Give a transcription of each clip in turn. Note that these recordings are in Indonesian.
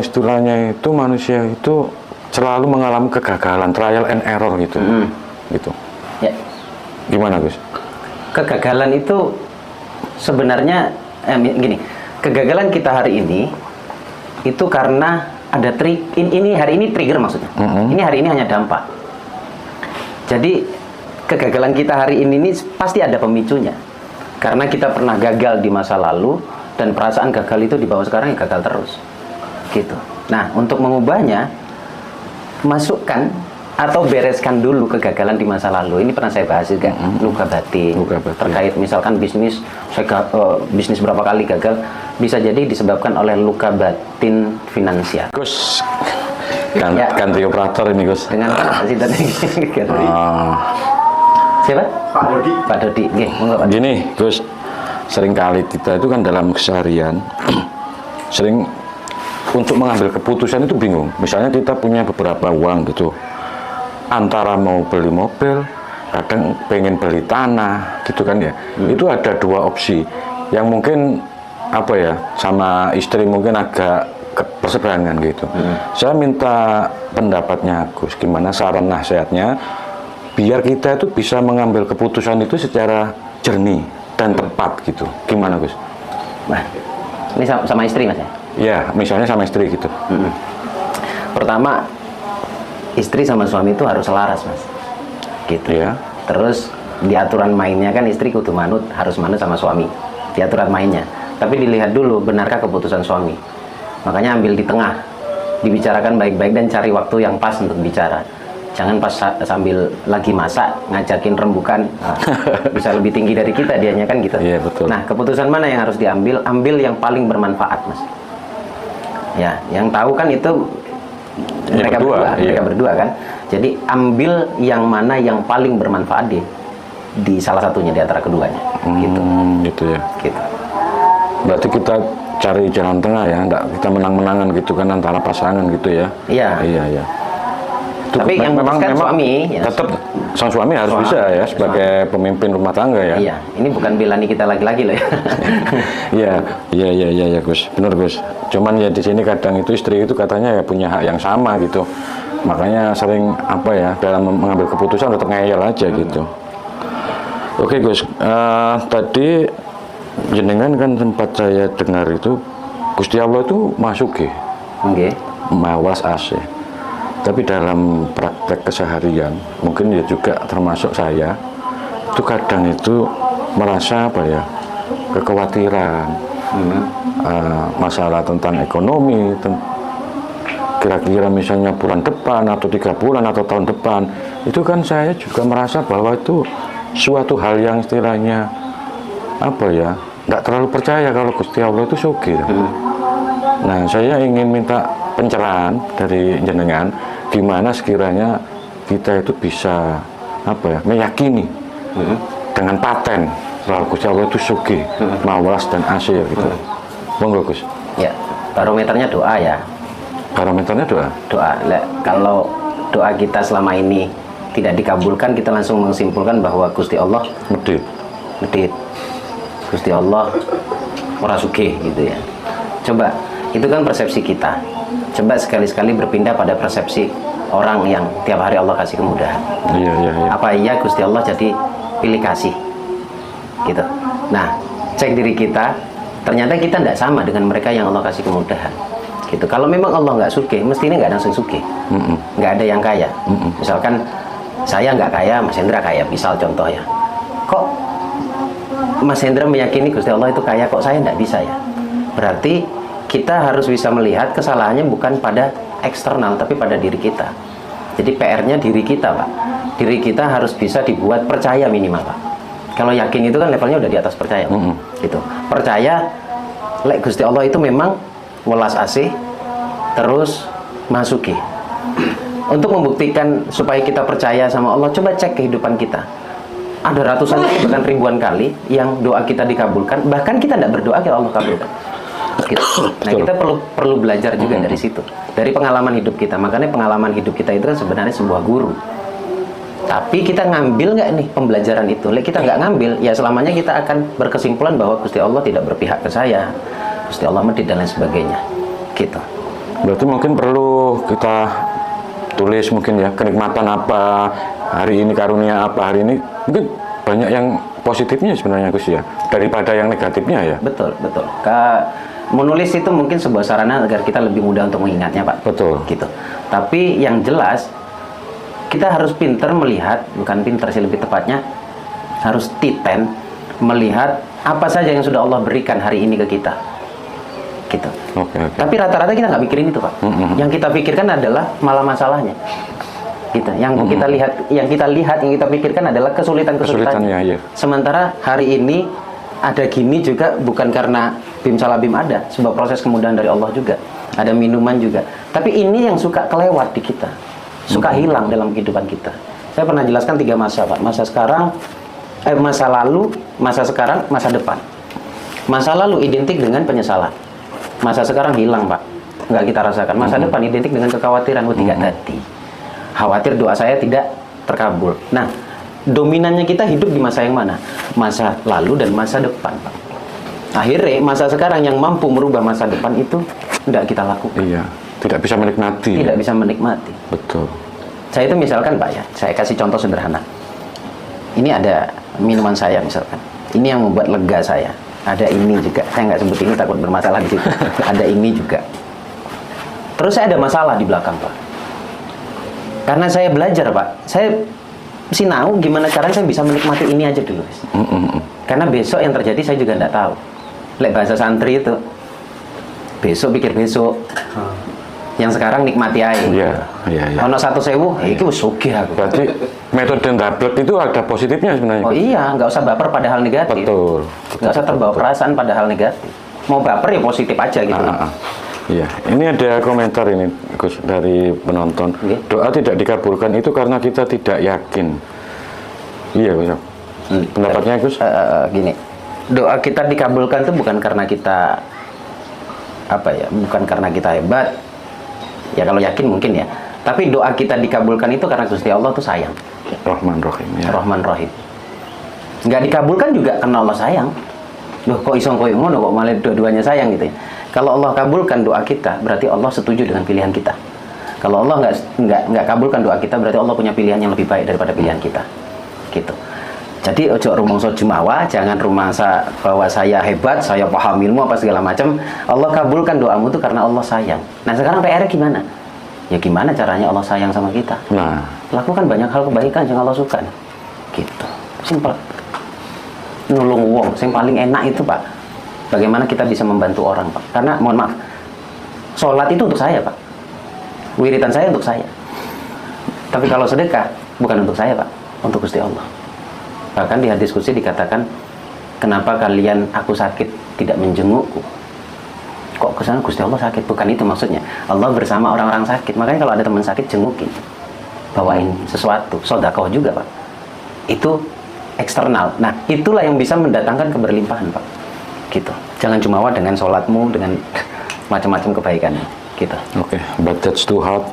istilahnya itu manusia itu selalu mengalami kegagalan, trial and error gitu. Gitu. Ya. Gimana, Gus? Kegagalan itu sebenarnya gini, kegagalan kita hari ini itu karena ada hari ini trigger maksudnya. Ini hari ini hanya dampak. Jadi kegagalan kita hari ini pasti ada pemicunya. Karena kita pernah gagal di masa lalu dan perasaan gagal itu dibawa sekarang ya gagal terus. Gitu. Nah, untuk mengubahnya, masukkan atau bereskan dulu kegagalan di masa lalu. Ini pernah saya bahas juga, luka batin. Terkait misalkan bisnis, bisnis berapa kali gagal, bisa jadi disebabkan oleh luka batin finansial. Gus, ganti operator ini, Gus. Dengan apa sih tadi? Siapa? Pak Dodi. Pak Dodi. Gini, Gus, seringkali kita itu kan dalam keseharian sering untuk mengambil keputusan itu bingung. Misalnya kita punya beberapa uang gitu, antara mau beli mobil, kadang pengen beli tanah gitu kan ya. Itu ada dua opsi yang mungkin apa ya, sama istri mungkin agak perseberangan gitu. Saya minta pendapatnya Gus, gimana saran nasihatnya biar kita itu bisa mengambil keputusan itu secara jernih dan tepat gitu. Gimana, Gus? Nah, ini sama istri, Mas ya? Ya, misalnya sama istri gitu. Pertama, istri sama suami itu harus selaras, Mas. Gitu. Ya. Terus di aturan mainnya kan istri kudu harus manut sama suami. Di aturan mainnya. Tapi dilihat dulu benarkah keputusan suami. Makanya ambil di tengah. Dibicarakan baik-baik dan cari waktu yang pas untuk bicara. Jangan pas sambil lagi masak ngajakin rembukan, bisa lebih tinggi dari kita dianya kan gitu. Iya, betul. Nah, keputusan mana yang harus diambil? Ambil yang paling bermanfaat, Mas. Ya, yang tahu kan itu mereka berdua kan. Jadi ambil yang mana yang paling bermanfaat di salah satunya di antara keduanya. Gitu. Gitu ya. Gitu. Berarti kita cari jalan tengah ya, enggak kita menang-menangan gitu kan antara pasangan gitu ya. Iya. Iya. Tapi yang memang suami ya, tetap sang suami harus bisa ya sebagai pemimpin rumah tangga ya. Iya, ini bukan belani kita lagi-lagi loh ya. Iya Gus, benar Gus. Cuman ya di sini kadang itu istri itu katanya ya punya hak yang sama gitu. Makanya sering apa ya dalam mengambil keputusan tetap ngeyel aja gitu. Oke Gus, tadi jenengan kan sempat saya dengar itu Gusti Allah itu masuk ya. Mawas AC. Tapi dalam praktek keseharian, mungkin ya juga termasuk saya, itu kadang itu merasa apa ya, kekhawatiran, masalah tentang ekonomi, kira-kira misalnya bulan depan atau 3 bulan atau tahun depan, itu kan saya juga merasa bahwa itu suatu hal yang istilahnya apa ya, nggak terlalu percaya kalau Gusti Allah itu sugih. Nah, saya ingin minta pencerahan dari jenengan, gimana sekiranya kita itu bisa apa ya, meyakini dengan paten bahwa Gusti Allah itu sugih, mawas dan asih gitu. Monggo Gus. Ya, barometernya doa ya. Barometernya doa. Kalau doa kita selama ini tidak dikabulkan, kita langsung menyimpulkan bahwa Gusti Allah medit. Gusti Allah ora sugih gitu ya. Coba, itu kan persepsi kita. Coba sekali-sekali berpindah pada persepsi orang yang tiap hari Allah kasih kemudahan. Iya. Apa iya Gusti Allah jadi pilih kasih gitu. Nah, cek diri kita, ternyata kita tidak sama dengan mereka yang Allah kasih kemudahan gitu. Kalau memang Allah nggak sugih, mestinya nggak langsung sugih. Nggak ada yang kaya. Misalkan saya nggak kaya, Mas Hendra kaya, misal contoh ya. Kok Mas Hendra meyakini Gusti Allah itu kaya, kok saya nggak bisa ya? Berarti kita harus bisa melihat kesalahannya bukan pada eksternal, tapi pada diri kita. Jadi PR-nya diri kita, Pak. Diri kita harus bisa dibuat percaya minimal, Pak. Kalau yakin itu kan levelnya udah di atas percaya, gitu. Percaya, Gusti Allah itu memang welas asih, terus masuki. Untuk membuktikan supaya kita percaya sama Allah, coba cek kehidupan kita. Ada ratusan kali, bahkan ribuan kali yang doa kita dikabulkan, bahkan kita tidak berdoa kalau Allah kabulkan. Gitu. Nah, kita perlu belajar juga dari situ, dari pengalaman hidup kita. Makanya pengalaman hidup kita itu kan sebenarnya sebuah guru. Tapi kita ngambil nggak nih pembelajaran itu? Kita nggak ngambil, ya selamanya kita akan berkesimpulan bahwa Gusti Allah tidak berpihak ke saya, Gusti Allah medit dan lain sebagainya. Gitu. Berarti mungkin perlu kita tulis mungkin ya, kenikmatan apa hari ini, karunia apa hari ini. Mungkin banyak yang positifnya sebenarnya Gus ya, daripada yang negatifnya ya. Betul, betul. Menulis itu mungkin sebuah sarana agar kita lebih mudah untuk mengingatnya, Pak. Betul. Gitu. Tapi yang jelas kita harus pinter melihat, bukan pinter sih lebih tepatnya, harus titen melihat apa saja yang sudah Allah berikan hari ini ke kita. Gitu. Oke. Tapi rata-rata kita nggak mikirin itu, Pak. Yang kita pikirkan adalah malah masalahnya. Gitu. Yang kita lihat, yang kita pikirkan adalah kesulitan-kesulitannya. Iya. Sementara hari ini ada gini juga bukan karena bim salah bim ada, sebuah proses kemudahan dari Allah juga. Ada minuman juga. Tapi ini yang suka kelewat di kita. Suka hilang dalam kehidupan kita. Saya pernah jelaskan 3 masa, Pak. Masa sekarang, masa lalu, masa sekarang, masa depan. Masa lalu identik dengan penyesalan. Masa sekarang hilang, Pak. Nggak kita rasakan. Masa depan identik dengan kekhawatiran. Tidak tadi. Khawatir doa saya tidak terkabul. Nah, dominannya kita hidup di masa yang mana? Masa lalu dan masa depan, Pak. Akhirnya masa sekarang yang mampu merubah masa depan itu tidak kita lakukan. Iya, tidak bisa menikmati. Tidak bisa menikmati. Betul. Saya itu misalkan, Pak ya, saya kasih contoh sederhana. Ini ada minuman saya misalkan. Ini yang membuat lega saya. Ada ini juga. Saya nggak sebut ini takut bermasalah di situ. Ada ini juga. Terus saya ada masalah di belakang, Pak. Karena saya belajar, Pak. Saya sinau gimana caranya saya bisa menikmati ini aja dulu. Karena besok yang terjadi saya juga nggak tahu. Lek bahasa santri itu, besok pikir besok. Yang sekarang nikmati aja. Iya. Ono 1.000, itu sugih aku. Berarti metode ndablek itu ada positifnya sebenarnya. Oh iya, nggak usah baper pada hal negatif. Betul. Nggak usah terbawa perasaan pada hal negatif. Mau baper ya positif aja gitu. Iya, ini ada komentar ini Gus dari penonton. Doa tidak dikabulkan itu karena kita tidak yakin. Iya, Gus. Pendapatnya Gus? Gini, doa kita dikabulkan itu bukan karena kita bukan karena kita hebat. Ya kalau yakin mungkin ya. Tapi doa kita dikabulkan itu karena Gusti Allah tuh sayang. Rahman Rahim ya. Rahman Rahim. Nggak dikabulkan juga karena Allah sayang. Loh kok isong koyo ngono kok malah dua-duanya sayang gitu ya. Kalau Allah kabulkan doa kita, berarti Allah setuju dengan pilihan kita. Kalau Allah nggak kabulkan doa kita, berarti Allah punya pilihan yang lebih baik daripada pilihan kita. Gitu. Jadi ojo rumangsa jumawa, jangan rumangsa bahwa saya hebat, saya paham ilmu apa segala macam. Allah kabulkan doamu itu karena Allah sayang. Nah sekarang PR gimana? Ya gimana caranya Allah sayang sama kita? Nah, Lakukan banyak hal kebaikan yang Allah suka. Gitu. Simpel. Nulung wong, yang paling enak itu Pak. Bagaimana kita bisa membantu orang Pak? Karena mohon maaf, sholat itu untuk saya Pak. Wiritan saya untuk saya. Tapi kalau sedekah bukan untuk saya Pak, untuk Gusti Allah. Bahkan di hadis qudsi dikatakan, kenapa kalian aku sakit tidak menjengukku? Kok kesana Gusti Allah sakit? Bukan itu maksudnya. Allah bersama orang-orang sakit. Makanya kalau ada teman sakit jengukin, bawain sesuatu, sedekah juga Pak. Itu eksternal. Nah itulah yang bisa mendatangkan keberlimpahan Pak. Gitu. Jangan jumawa dengan sholatmu, dengan macam-macam kebaikan. Gitu. Oke. But that's too hard.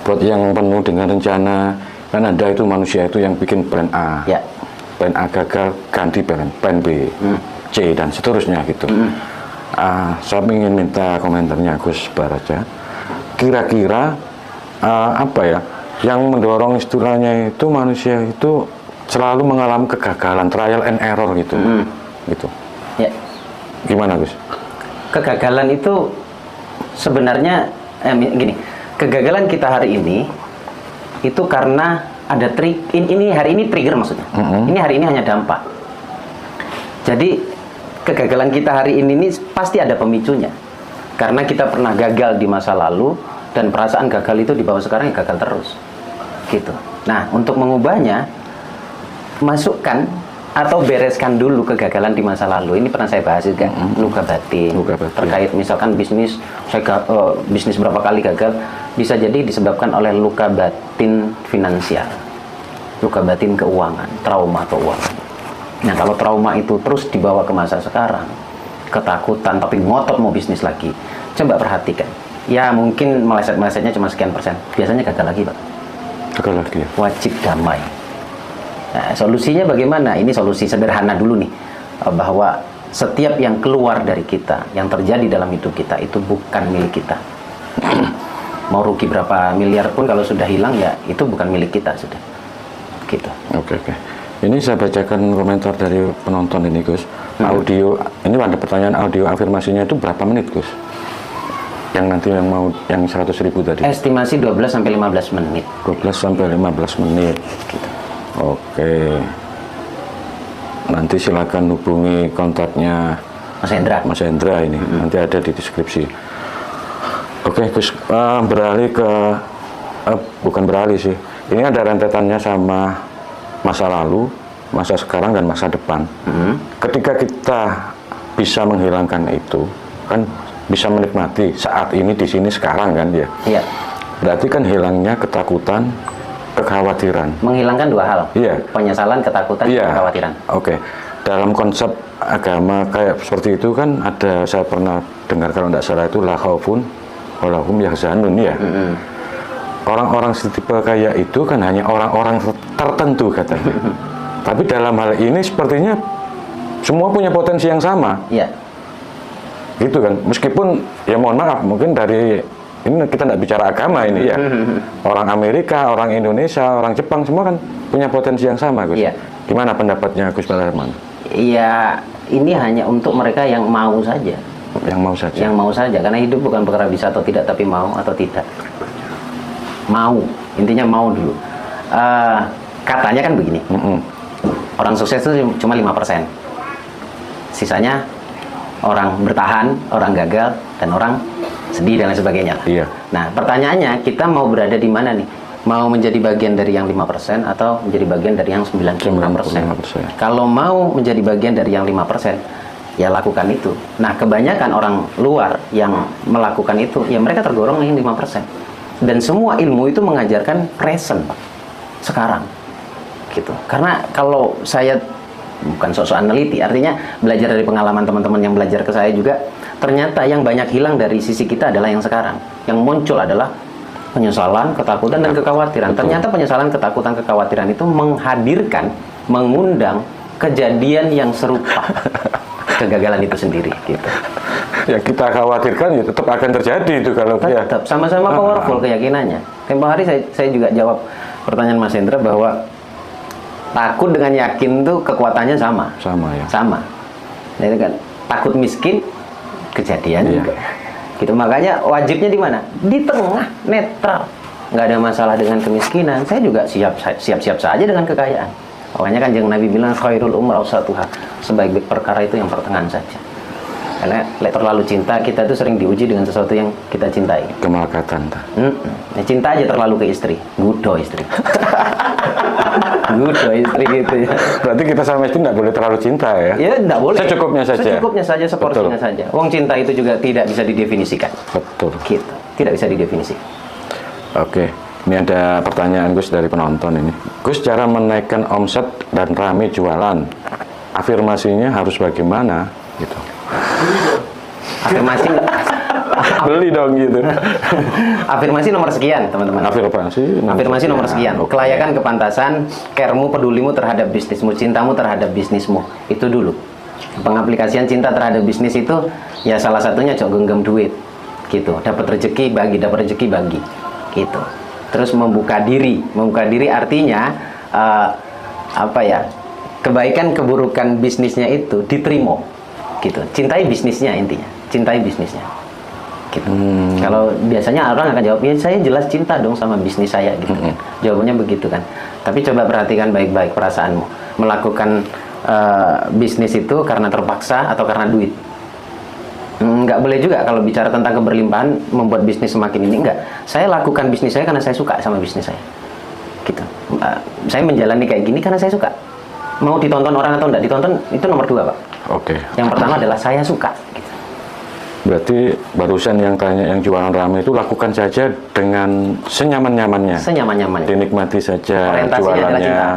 Buat yang penuh dengan rencana, kan ada itu manusia itu yang bikin plan A. Ya. Plan A gagal, ganti plan B, C dan seterusnya gitu. Saya ingin minta komentarnya Gus Baraja. Kira-kira apa ya yang mendorong istilahnya itu manusia itu selalu mengalami kegagalan, trial and error gitu, gitu. Ya. Gimana Gus? Kegagalan itu sebenarnya gini. Kegagalan kita hari ini itu karena ada ini hari ini trigger maksudnya. Ini hari ini hanya dampak. Jadi kegagalan kita hari ini pasti ada pemicunya. Karena kita pernah gagal di masa lalu dan perasaan gagal itu di bawah sekarang ya gagal terus. Gitu. Nah, untuk mengubahnya masukkan atau bereskan dulu kegagalan di masa lalu. Ini pernah saya bahas juga, luka batin. Terkait misalkan bisnis, bisnis berapa kali gagal, bisa jadi disebabkan oleh luka batin finansial, luka batin keuangan, trauma keuangan. Nah kalau trauma itu terus dibawa ke masa sekarang, ketakutan tapi ngotot mau bisnis lagi, coba perhatikan. Ya mungkin meleset-melesetnya cuma sekian persen, biasanya gagal lagi Pak. Gagal lagi ya? Wajib damai. Nah, solusinya bagaimana? Ini solusi sederhana dulu nih, bahwa setiap yang keluar dari kita, yang terjadi dalam hidup kita itu bukan milik kita. Mau rugi berapa miliar pun kalau sudah hilang ya itu bukan milik kita sudah. Gitu. Oke. Ini saya bacakan komentar dari penonton ini Gus. Audio, ini ada pertanyaan audio afirmasinya itu berapa menit Gus? Yang nanti yang 100.000 tadi? Estimasi 12 sampai 15 menit. 12 sampai 15 menit. Gitu. Oke. Nanti silakan hubungi kontaknya Mas Hendra ini. Nanti ada di deskripsi. Oke, Gus, beralih ke bukan beralih sih. Ini ada rentetannya sama masa lalu, masa sekarang dan masa depan. Ketika kita bisa menghilangkan itu, kan bisa menikmati saat ini di sini sekarang kan ya. Iya. Berarti kan hilangnya ketakutan, kekhawatiran. Menghilangkan dua hal. Iya. Penyesalan, ketakutan, Iya. kekhawatiran. Oke. Dalam konsep agama kayak seperti itu kan ada, saya pernah dengar kalau tidak salah itu la khaufun walahum yahzanun ya. Orang-orang setipe kayak itu kan hanya orang-orang tertentu katanya. Tapi dalam hal ini sepertinya semua punya potensi yang sama. Iya. Gitu kan. Meskipun ya mohon maaf mungkin dari ini kita tidak bicara agama ini ya. Orang Amerika, orang Indonesia, orang Jepang semua kan punya potensi yang sama Gus. Iya. Gimana pendapatnya Gus Balarman? Iya, ini hanya untuk mereka yang mau saja. Yang mau saja. Yang mau saja, karena hidup bukan perkara bisa atau tidak, tapi mau atau tidak. Mau, intinya mau dulu. Katanya kan begini, orang sukses itu cuma 5%. Sisanya orang bertahan, orang gagal, dan orang sedih dan lain sebagainya. Iya. Nah, pertanyaannya kita mau berada di mana nih? Mau menjadi bagian dari yang 5% atau menjadi bagian dari yang 95%? 95%. Kalau mau menjadi bagian dari yang 5%, ya lakukan itu. Nah, kebanyakan orang luar yang melakukan itu, ya mereka tergolong yang 5%. Dan semua ilmu itu mengajarkan present, sekarang. Gitu. Karena kalau saya bukan sok-sok meneliti, artinya belajar dari pengalaman teman-teman yang belajar ke saya juga, ternyata yang banyak hilang dari sisi kita adalah yang sekarang. Yang muncul adalah penyesalan, ketakutan, dan kekhawatiran. Betul. Ternyata penyesalan, ketakutan, kekhawatiran itu menghadirkan, mengundang kejadian yang serupa. Kegagalan itu sendiri gitu. Yang kita khawatirkan ya tetap akan terjadi itu kalau ya. Tetap sama-sama powerful keyakinannya. Tempo hari saya juga jawab pertanyaan Mas Hendra bahwa takut dengan yakin tuh kekuatannya sama. Sama ya. Sama. Nah, itu kan takut miskin kejadian Iya. juga. Gitu, makanya wajibnya di mana? Di tengah, netral. Nggak ada masalah dengan kemiskinan. Saya juga siap-siap saja dengan kekayaan. Makanya kan Kanjeng Nabi bilang khairul umur awsatuha, sebaik perkara itu yang pertengahan saja. Karena terlalu cinta, kita tuh sering diuji dengan sesuatu yang kita cintai. Kemalakatan. Ya, cinta aja terlalu ke istri, gudo istri. Gudo istri gitu ya. Berarti kita sama istri tidak boleh terlalu cinta ya? Ya tidak boleh. Secukupnya saja. Secukupnya saja, seporsinya saja. Wong cinta itu juga tidak bisa didefinisikan. Betul. Gitu. Tidak bisa didefinisikan. Oke. Ini ada pertanyaan Gus dari penonton ini. Gus, cara menaikkan omset dan rame jualan, afirmasinya harus bagaimana? Gitu. Afirmasi. Beli dong gitu. Afirmasi nomor sekian, teman-teman. Afirmasi nomor sekian. Oke. Kelayakan, kepantasan, care-mu, pedulimu terhadap bisnismu, cintamu terhadap bisnismu. Itu dulu. Pengaplikasian cinta terhadap bisnis itu ya salah satunya cok genggam duit. Gitu. Dapat rezeki bagi, dapat rezeki bagi. Gitu. Terus membuka diri. Membuka diri artinya apa ya? Kebaikan keburukan bisnisnya itu diterima. Gitu. Cintai bisnisnya intinya. Cintai bisnisnya. Gitu. Kalau biasanya orang akan jawab, ya saya jelas cinta dong sama bisnis saya gitu. Jawabannya begitu kan. Tapi coba perhatikan baik-baik perasaanmu. Melakukan bisnis itu karena terpaksa atau karena duit. Nggak boleh juga kalau bicara tentang keberlimpahan membuat bisnis semakin ini, enggak. Saya lakukan bisnis saya karena saya suka sama bisnis saya. Gitu. Saya menjalani kayak gini karena saya suka. Mau ditonton orang atau enggak ditonton itu nomor 2, Pak. Oke. Yang pertama adalah saya suka. Gitu. Berarti barusan yang tanya yang jualan rame itu lakukan saja dengan senyaman-nyamannya. Senyaman-nyamannya. Dinikmati saja Orientasinya adalah jualannya,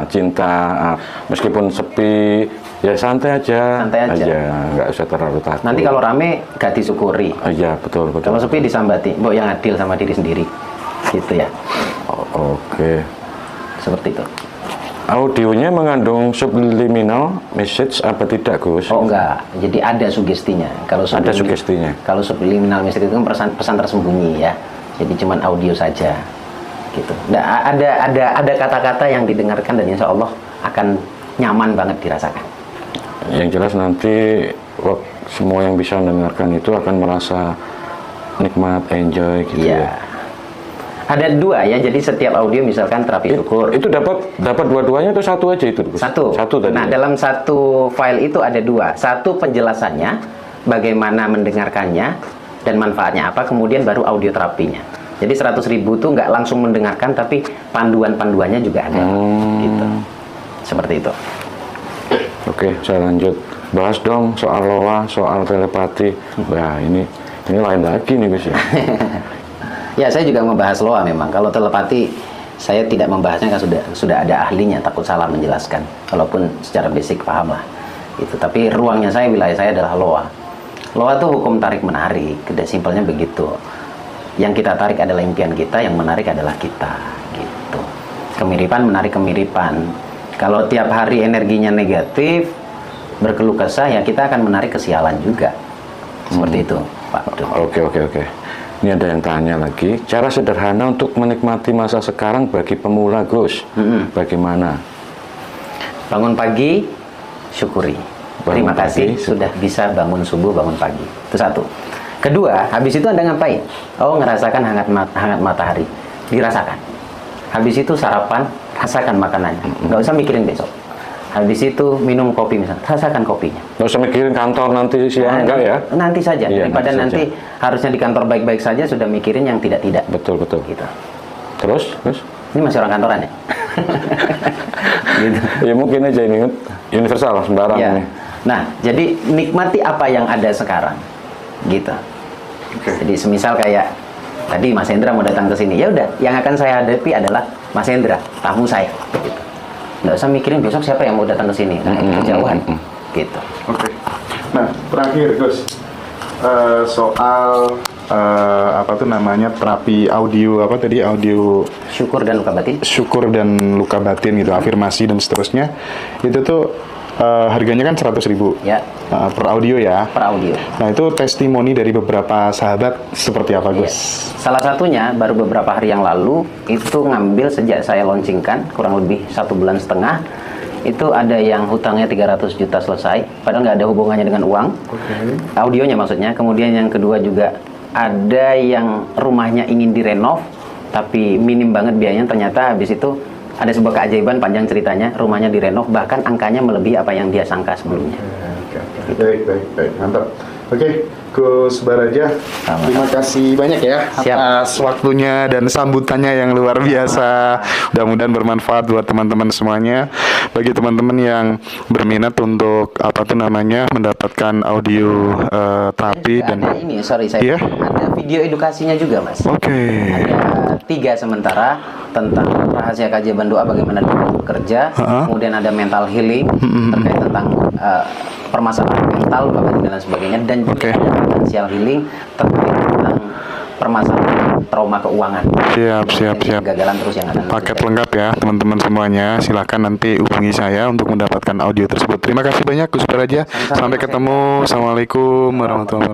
cinta. Meskipun sepi, ya santai aja. Santai aja. Nggak usah terlalu takut. Nanti kalau rame gak disyukuri. Iya, betul. Kalau sepi disambati. Mbok yang adil sama diri sendiri. Gitu ya. Oke. Seperti itu. audionya mengandung subliminal message apa tidak, Gus? Oh enggak, jadi ada sugestinya. Ada sugestinya. Kalau subliminal message itu kan pesan tersembunyi ya. Jadi cuman audio saja, gitu. Nah, ada kata-kata yang didengarkan dan insya Allah akan nyaman banget dirasakan. Yang jelas nanti semua yang bisa mendengarkan itu akan merasa nikmat, enjoy gitu Iya. ya. Ada dua ya, jadi setiap audio misalkan terapi syukur. Itu dapat dua-duanya atau satu aja itu, Gus? Satu tadi. Nah, ya? dalam satu file itu ada dua. Satu penjelasannya, bagaimana mendengarkannya dan manfaatnya apa, kemudian baru audio terapinya. Jadi 100.000 itu nggak langsung mendengarkan, tapi panduan-panduannya juga ada. Gitu. Seperti itu. Oke, saya lanjut. Bahas dong soal loa, soal telepati. Wah, ini lain lagi nih, Gus ya. Ya, saya juga membahas loa memang. Kalau telepati, saya tidak membahasnya kan sudah ada ahlinya, takut salah menjelaskan. Walaupun secara basic paham lah. Itu. Tapi ruangnya saya, wilayah saya adalah loa. Loa itu hukum tarik menarik, simpelnya begitu. Yang kita tarik adalah impian kita, yang menarik adalah kita. Gitu. Kemiripan menarik kemiripan. Kalau tiap hari energinya negatif, berkeluh kesah, ya kita akan menarik kesialan juga. Seperti itu, Pak. Oke. Ini ada yang tanya lagi, cara sederhana untuk menikmati masa sekarang bagi pemula, Gus. Bagaimana? Bangun pagi, syukuri. Terima kasih sudah bisa bangun subuh, bangun pagi. Itu satu. Kedua, habis itu Anda ngapain? Oh, ngerasakan hangat matahari. Dirasakan. Habis itu sarapan, rasakan makanannya. Nggak usah mikirin besok. Habis itu minum kopi misalnya, rasakan kopinya. Nggak usah mikirin kantor nanti siang, enggak ya? Nanti saja, Iya, daripada nanti harusnya di kantor baik-baik saja, sudah mikirin yang tidak-tidak. Betul. Gitu. Terus? Ini masih orang kantoran ya? Gitu. Ya mungkin aja ini universal, sembarang Ya. ini. Nah, jadi nikmati apa yang ada sekarang. Gitu. Jadi semisal kayak tadi Mas Hendra mau datang ke sini, ya udah, yang akan saya hadapi adalah Mas Hendra, tamu saya. Gitu. Nggak usah mikirin besok siapa yang mau datang ke sini, kejauhan. Gitu. Oke. Nah, terakhir Gus, soal apa tuh namanya terapi audio audio Syukur dan luka batin. syukur dan luka batin gitu, afirmasi dan seterusnya, itu tuh harganya kan 100.000 Ya, per audio ya. per audio. Nah, itu testimoni dari beberapa sahabat seperti apa, Gus? Salah satunya baru beberapa hari yang lalu itu ngambil sejak saya launchingkan kurang lebih 1,5 bulan. Itu ada yang hutangnya 300 juta selesai, padahal nggak ada hubungannya dengan uang. Audionya maksudnya. Kemudian yang kedua juga ada yang rumahnya ingin direnov, tapi minim banget biayanya. Ternyata habis itu ada sebuah keajaiban, panjang ceritanya, rumahnya direnov, bahkan angkanya melebihi apa yang dia sangka sebelumnya. Baik, mantap. Oke, Gus Baraja, terima kasih banyak ya atas waktunya dan sambutannya yang luar biasa. Mudah-mudahan bermanfaat buat teman-teman semuanya. Bagi teman-teman yang berminat untuk mendapatkan audio terapi dan Ada ini, sorry saya, Iya? ada video edukasinya juga, Mas. Oke. Ada 3 sementara tentang rahasia keajaiban doa, bagaimana doa bekerja, kemudian ada mental healing terkait tentang permasalahan mental, dan sebagainya, dan juga ada financial healing terkait tentang permasalahan trauma keuangan. Siap. Kegagalan terus yang akan Paket lengkap ya teman-teman semuanya. Silakan nanti hubungi saya untuk mendapatkan audio tersebut. Terima kasih banyak Gus Baraja. Sampai ketemu. Assalamualaikum warahmatullahi wabarakatuh.